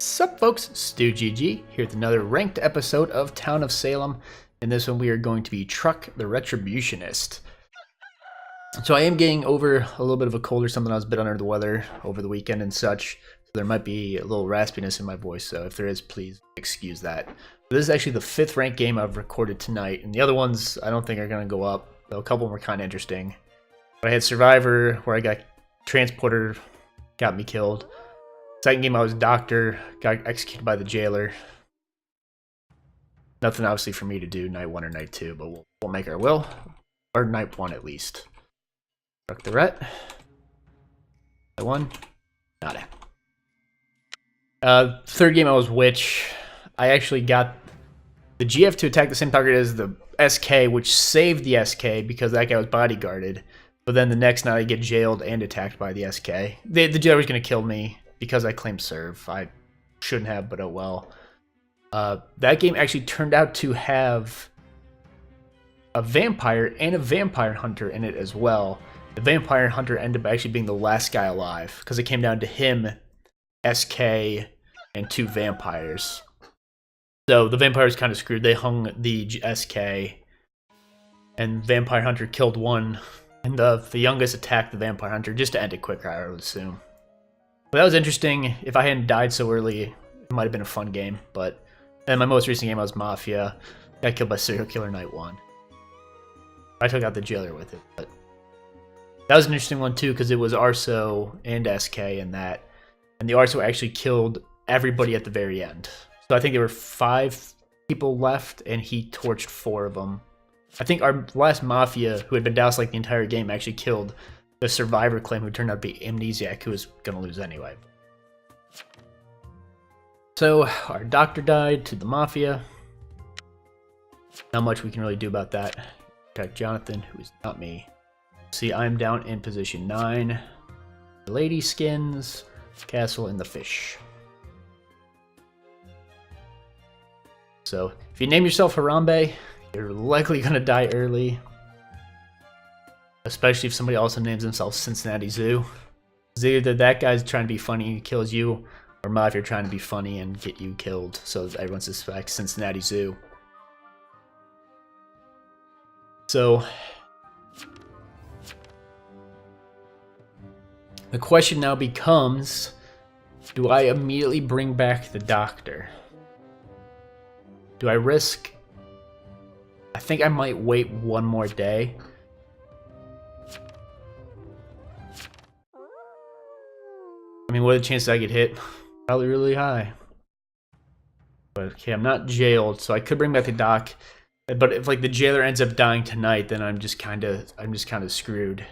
Sup folks, StugeGG here with another ranked episode of Town of Salem. In this one we are going to be Truck the Retributionist. So I am getting over a little bit of a cold or something. I was a bit under the weather over the weekend and such. So there might be a little raspiness in my voice, so if there is, please excuse that. This is actually the 5th ranked game I've recorded tonight, and the other ones I don't think are going to go up, though a couple of them were kind of interesting. But I had Survivor, where I got Transporter, got me killed. Second game I was Doctor, got executed by the jailer. Nothing obviously for me to do night 1 or night 2, but we'll make our will. Or night 1 at least. Truck the Ret. Night 1. Nada. Third game I was Witch. I actually got the GF to attack the same target as the SK, which saved the SK because that guy was bodyguarded. But then the next night I get jailed and attacked by the SK. The jailer was going to kill me because I claimed serve. I shouldn't have, but oh well. That game actually turned out to have a vampire and a vampire hunter in it as well. The vampire hunter ended up actually being the last guy alive because it came down to him, SK, and 2 vampires. So the vampires kind of screwed. They hung the SK, and vampire hunter killed one, and the youngest attacked the vampire hunter just to end it quicker, I would assume. But that was interesting. If I hadn't died so early, it might have been a fun game. But then my most recent game I was Mafia. Got killed by serial killer night 1. I took out the jailer with it. But that was an interesting one too, because it was Arso and SK in that. And the Arso actually killed everybody at the very end. So I think there were 5 people left, and he torched 4 of them. I think our last Mafia, who had been doused like the entire game, actually killed the survivor claim, who turned out to be Amnesiac, who was going to lose anyway. So our doctor died to the Mafia. Not much we can really do about that. Attack Jonathan, who is not me. See, I'm down in position 9. Lady skins, castle, and the fish. So if you name yourself Harambe, you're likely going to die early. Especially if somebody also names themselves Cincinnati Zoo. It's either that guy's trying to be funny and kills you, or Mafia trying to be funny and get you killed, so everyone suspects Cincinnati Zoo. So the question now becomes, do I immediately bring back the doctor? Do I risk? I think I might wait one more day. I mean, what are the chances I get hit? Probably really high. But okay, I'm not jailed, so I could bring back the doc. But if like the jailer ends up dying tonight, then I'm just kind of screwed.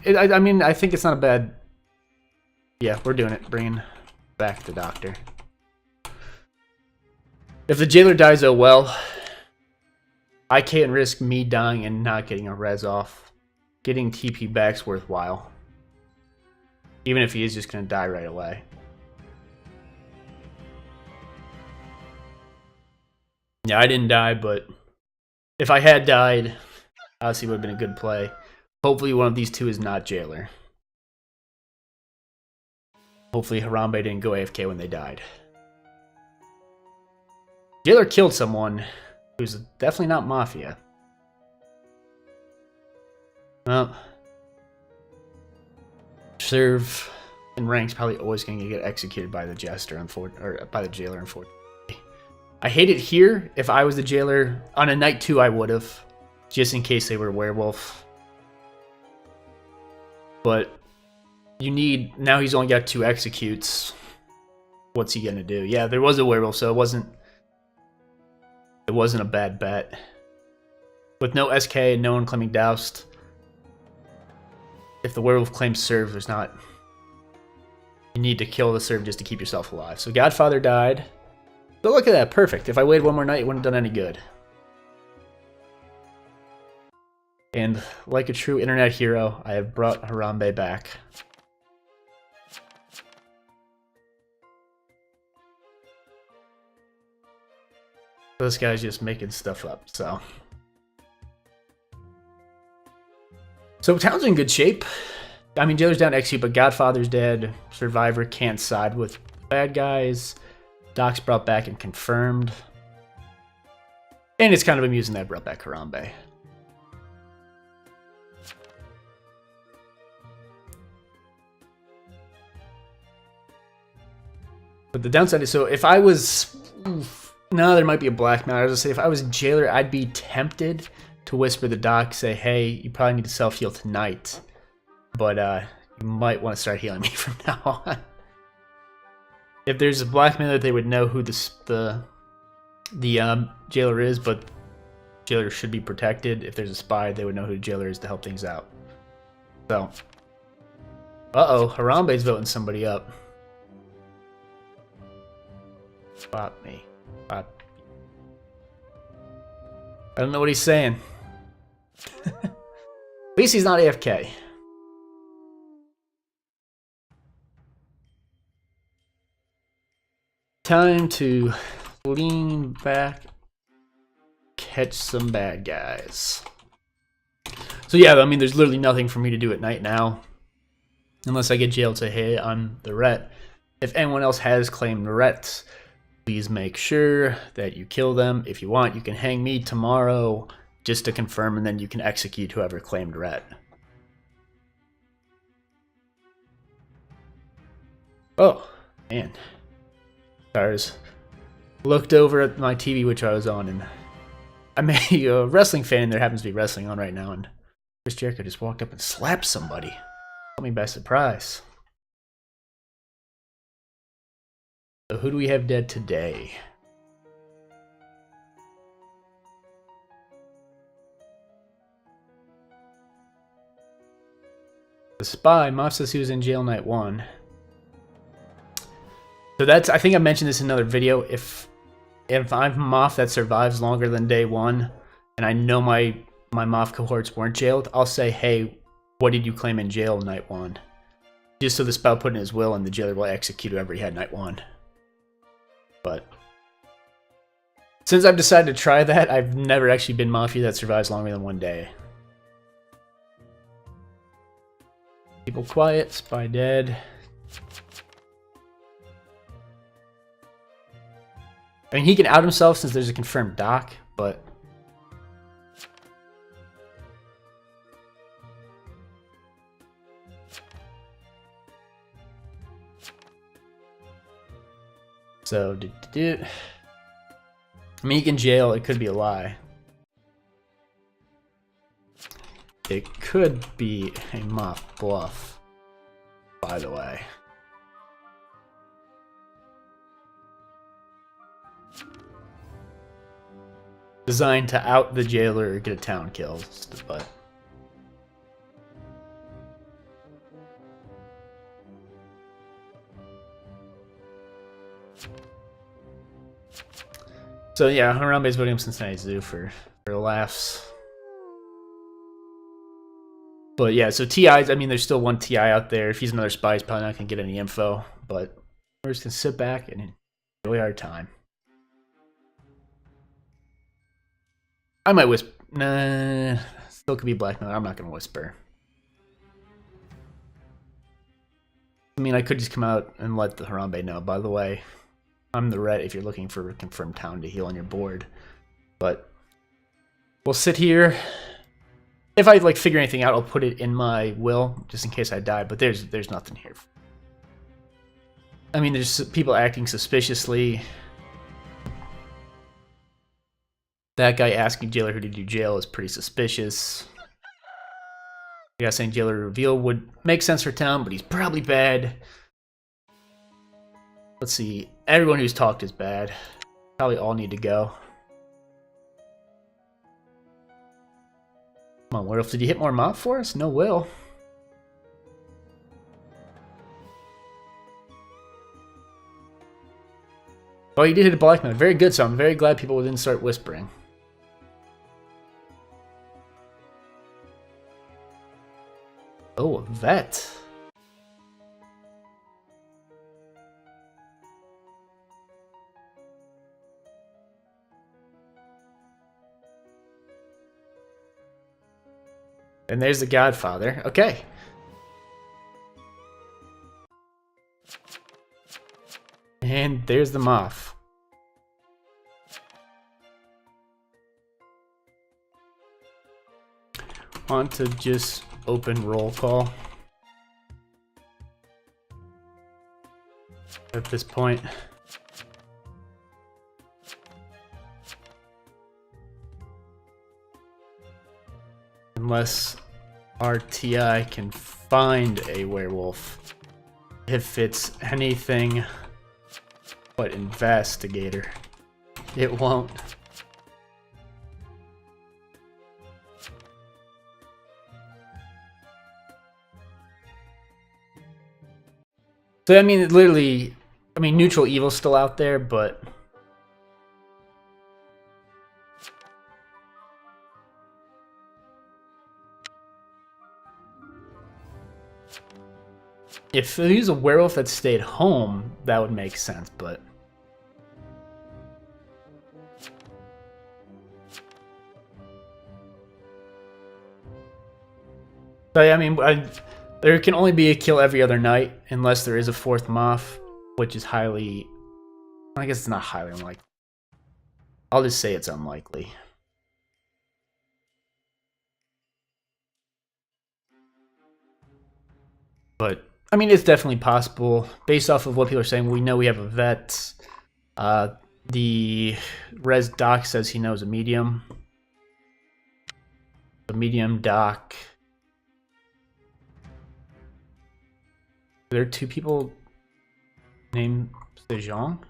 I mean, I think it's not a bad. Yeah, we're doing it. Bringing back the doctor. If the jailer dies, oh well. I can't risk me dying and not getting a res off. Getting TP back's worthwhile. Even if he is just going to die right away. Yeah, I didn't die, but if I had died, obviously it would have been a good play. Hopefully one of these 2 is not jailer. Hopefully Harambe didn't go AFK when they died. Jailer killed someone who's definitely not Mafia. Well, serve and rank's probably always going to get executed by the jester, or by the jailer, unfortunately. I hate it here. If I was the jailer on a night 2, I would have, just in case they were werewolf. But you need, now he's only got 2 executes. What's he gonna do? Yeah, there was a werewolf, so it wasn't a bad bet. With no SK and no one claiming doused, if the werewolf claims serve, there's not. You need to kill the serve just to keep yourself alive. So Godfather died. But look at that, perfect. If I waited one more night, it wouldn't have done any good. And like a true internet hero, I have brought Harambe back. This guy's just making stuff up, so. So town's in good shape. I mean, Jailer's down XU, but Godfather's dead. Survivor can't side with bad guys. Doc's brought back and confirmed. And it's kind of amusing that I brought back Harambe. But the downside is, so if I was... No, there might be a blackmail. I was going to say, if I was Jailer, I'd be tempted to whisper the Doc, say, hey, you probably need to self-heal tonight. But you might want to start healing me from now on. If there's a blackmailer, they would know who the Jailer is, but Jailer should be protected. If there's a spy, they would know who the Jailer is to help things out. So, uh-oh, Harambe's voting somebody up. Spot me. Spot me. I don't know what he's saying. At least he's not AFK. Time to lean back, catch some bad guys. So yeah, I mean, there's literally nothing for me to do at night now. Unless I get jailed, say, hey, I'm the ret. If anyone else has claimed rets, please make sure that you kill them. If you want, you can hang me tomorrow just to confirm, and then you can execute whoever claimed ret. Oh, man. Stars. Looked over at my TV, which I was on, and I'm a wrestling fan, and there happens to be wrestling on right now, and Chris Jericho just walked up and slapped somebody. Caught me by surprise. So who do we have dead today? The spy, Moff says he was in jail night 1. So that's, I think I mentioned this in another video. If I'm Moff that survives longer than day 1, and I know my Moff cohorts weren't jailed, I'll say, hey, what did you claim in jail night 1? Just so the spy put in his will, and the jailer will execute whoever he had night 1. But since I've decided to try that, I've never actually been Mafia that survives longer than 1 day. People quiet, spy dead. I mean, he can out himself since there's a confirmed Doc, but... So, I mean, he can jail, it could be a lie. It could be a Moff bluff, by the way. Designed to out the jailer or get a town kill, but... So yeah, Harambe's voting Cincinnati Zoo for laughs. But yeah, so TI's, I mean, there's still one TI out there. If he's another spy, he's probably not going to get any info. But we're just going to sit back and enjoy our time. I might whisper. Nah, still could be blackmail. I'm not going to whisper. I mean, I could just come out and let the Harambe know. By the way, I'm the ret if you're looking for a confirmed town to heal on your board. But we'll sit here. If I like figure anything out, I'll put it in my will just in case I die. But there's nothing here. I mean, there's people acting suspiciously. That guy asking jailer who to do jail is pretty suspicious. The guy saying jailer reveal would make sense for town, but he's probably bad. Let's see. Everyone who's talked is bad. Probably all need to go. Come on, Werewolf, did you hit more mob for us? No will. Oh, you did hit a blackmail. Very good, so I'm very glad people didn't start whispering. Oh, a vet. And there's the Godfather. Okay. And there's the Moth. Want to just open roll call at this point. Unless RTI can find a werewolf. If it's anything but investigator, it won't. So I mean, literally, I mean, neutral evil's still out there, but if he's a werewolf that stayed home, that would make sense, but so, I mean, there can only be a kill every other night unless there is a fourth Moth, which is highly, I guess it's not highly unlikely. I'll just say it's unlikely. But I mean, it's definitely possible. Based off of what people are saying, we know we have a vet. The res doc says he knows a medium. The medium doc. Are there two people named Sejong?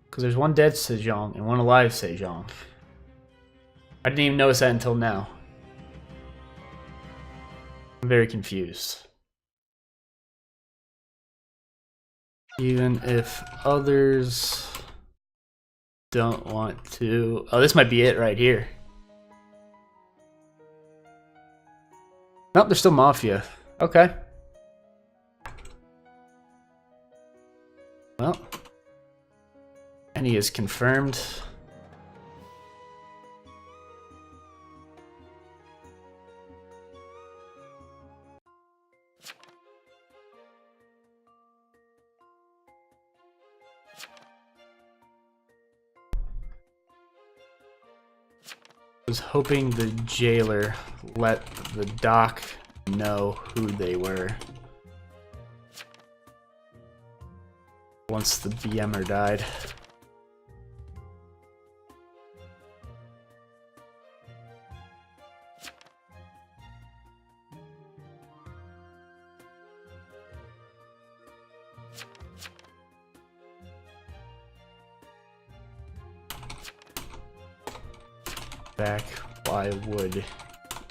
Because there's one dead Sejong and one alive Sejong. I didn't even notice that until now. I'm very confused. Even if others don't want to... Oh, this might be it right here. Nope, there's still Mafia. Okay. Well, and he is confirmed. I was hoping the jailer let the doc know who they were once the BMer died. Back, why would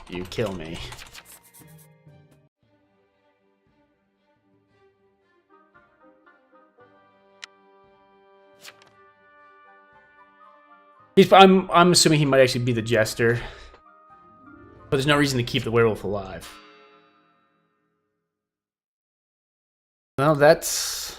you kill me? I'm assuming he might actually be the jester, but there's no reason to keep the werewolf alive. Well, that's...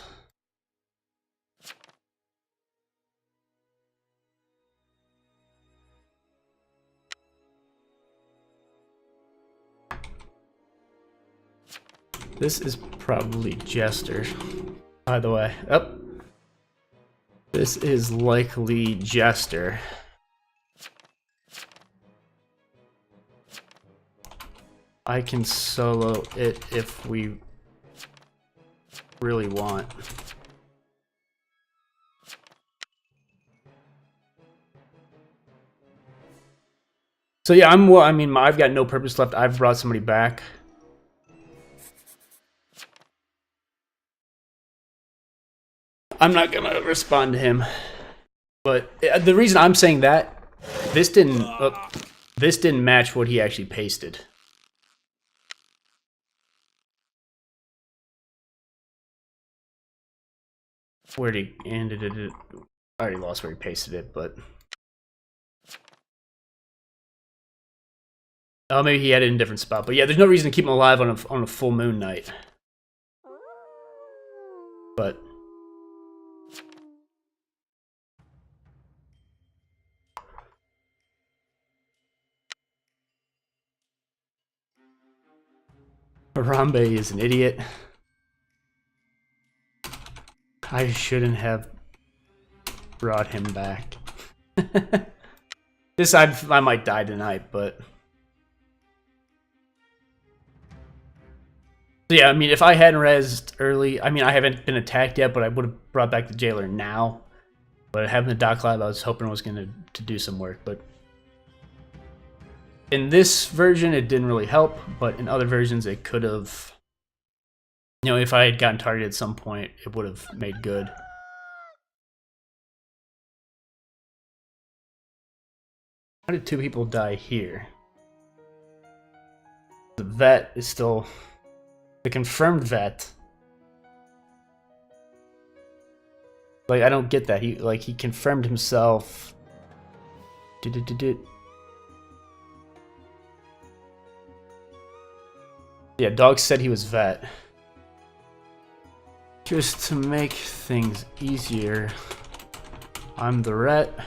This is probably Jester, by the way. Oh. This is likely Jester. I can solo it if we really want. So yeah, I mean, I've got no purpose left. I've brought somebody back. I'm not gonna respond to him, but the reason I'm saying that, this didn't match what he actually pasted. Where did he ended it? I already lost where he pasted it, but oh, maybe he had it in a different spot. But yeah, there's no reason to keep him alive on a full moon night. But Harambe is an idiot. I shouldn't have brought him back. This I might die tonight, but yeah, I mean, if I hadn't rezzed early, I mean, I haven't been attacked yet, but I would have brought back the jailer now. But having the dock lab, I was hoping was going to do some work, but in this version, it didn't really help, but in other versions, it could have, you know, if I had gotten targeted at some point, it would have made good. How did two people die here? The vet is still the confirmed vet. Like, I don't get that. He confirmed himself. Yeah, dog said he was vet. Just to make things easier, I'm the ret.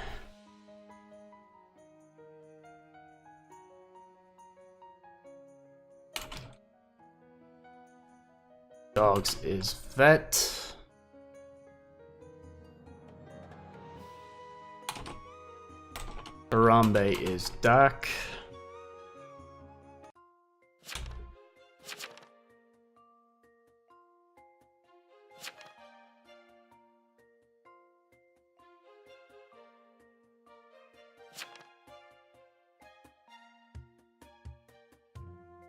Dogs is vet. Harambe is doc.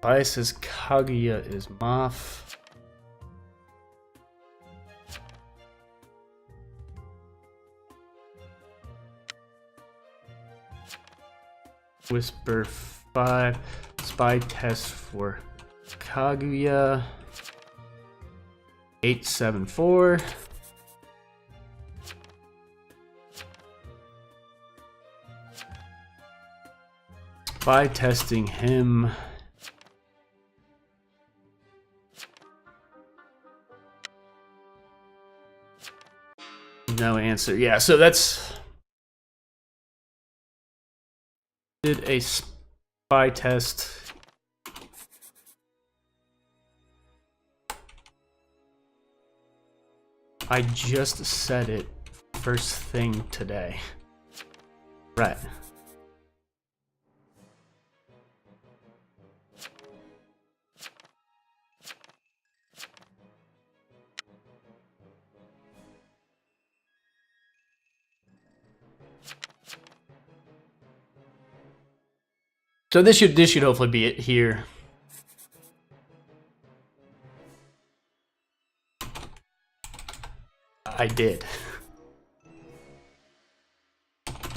Bias is Kaguya is Moth. Whisper 5. Spy test for Kaguya. 874. Spy testing him. No answer. Yeah, so that's... Did a spy test. I just said it first thing today. Right. So this should hopefully be it here. I did.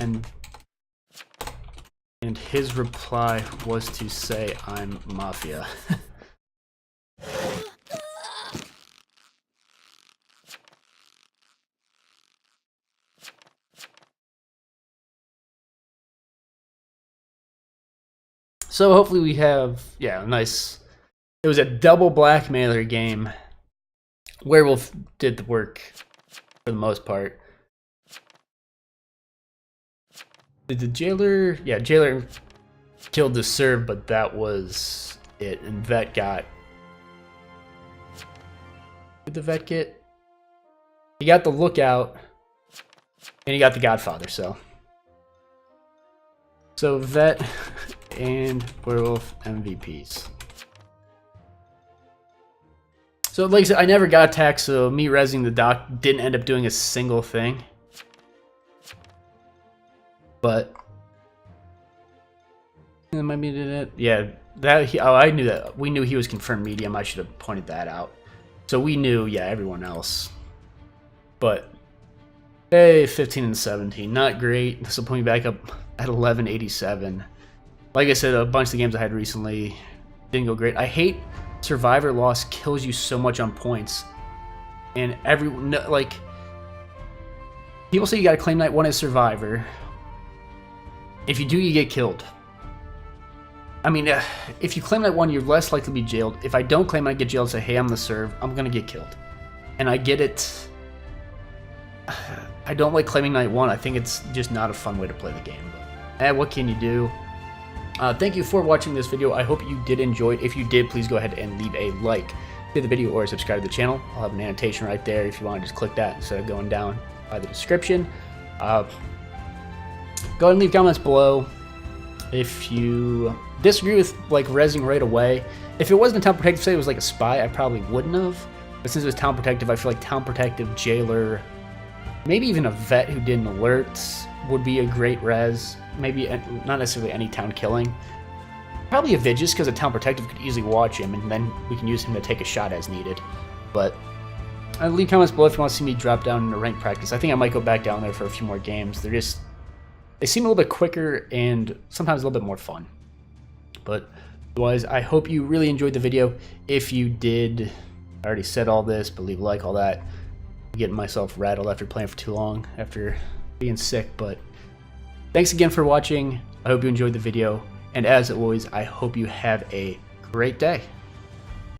And his reply was to say I'm Mafia. So hopefully we have, yeah, a nice... It was a double blackmailer game. Werewolf did the work for the most part. Did the jailer... Yeah, jailer killed the serve, but that was it. And vet got... Did the vet get... He got the lookout. And he got the Godfather, so... So vet... and werewolf MVPs. So like I said, I never got attacked, so me rezzing the doc didn't end up doing a single thing. But yeah, that I knew that. We knew he was confirmed medium. I should have pointed that out. So we knew, yeah, everyone else. But hey, 15 and 17, not great. This will put me back up at 1187. Like I said, a bunch of the games I had recently didn't go great. I hate Survivor loss kills you so much on points. And like, people say you gotta claim night 1 as Survivor. If you do, you get killed. I mean, if you claim night 1, you're less likely to be jailed. If I don't claim I get jailed and say, hey, I'm the serve, I'm gonna get killed. And I get it. I don't like claiming night 1. I think it's just not a fun way to play the game. But, what can you do? Thank you for watching this video. I hope you did enjoy it. If you did, please go ahead and leave a like to the video or subscribe to the channel. I'll have an annotation right there if you want to just click that instead of going down by the description. Go ahead and leave comments below if you disagree with like rezzing right away. If it wasn't a town protective, say it was like a spy, I probably wouldn't have. But since it was town protective, I feel like town protective, jailer, maybe even a vet who did an alerts would be a great res. Maybe not necessarily any town killing. Probably a vid, just because a town protective could easily watch him, and then we can use him to take a shot as needed. But leave comments below if you want to see me drop down into rank practice. I think I might go back down there for a few more games. They seem a little bit quicker and sometimes a little bit more fun. But otherwise, I hope you really enjoyed the video. If you did, I already said all this, but leave a like, all that. I'm getting myself rattled after playing for too long, after being sick. But thanks again for watching. I hope you enjoyed the video. And as always, I hope you have a great day.